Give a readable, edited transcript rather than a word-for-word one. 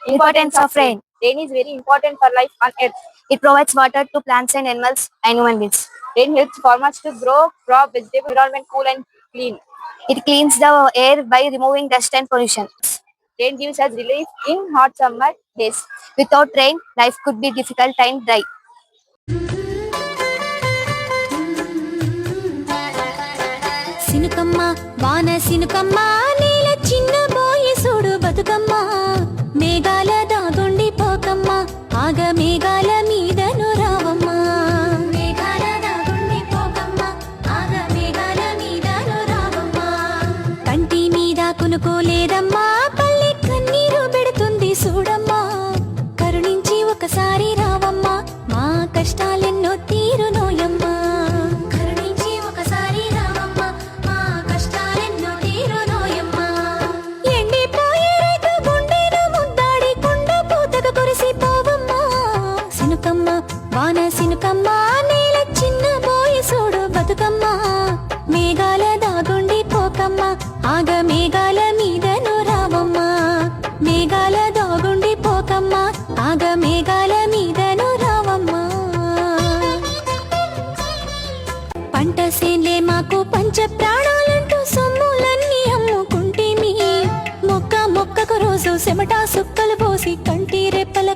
Importance of rain. Rain is very important for life on earth. It provides water to plants and animals and human beings. Rain helps farmers to grow crop, vegetable, environment cool and clean. It cleans the air by removing dust and pollution. Rain gives us relief in hot summer days. Without rain, life could be difficult and dry. సినుకమ్మ వాన సినుకమ్మ నీల చిన్న బోయి సూడు బతుకమ్మ మేఘాల దాగుండి పోకమ్మ ఆగ మేఘాల మీదను రావమ్మ మేఘాల దాగుండి పోకమ్మ ఆగ మేఘాల మీదను రావమ్మ కంటి మీద కునుకోలేదమ్మా పల్లె కన్నీరు పెడుతుంది చూడమ్మా కరుణించి ఒకసారి రావమ్మా మా కష్టాలెన్నో తీరునోయమ్మా వాన సినుకమ్మ నేల చిన్న బోయి సూడు బతుకమ్మ మేఘాల దాగుండి పోకమ్మ ఆగ మేఘాల మీదను రావమ్మ మేఘాల దాగుండి పోకమ్మ ఆగ మేఘాల మీదను రావమ్మ పంట సేన్లే మాకు పంచ ప్రాణాలంటూ సొమ్ములన్నీ అమ్ముకుంటేమి మొక్కకు రోజు చెమట సుక్కలు పోసి కంటి రెప్పల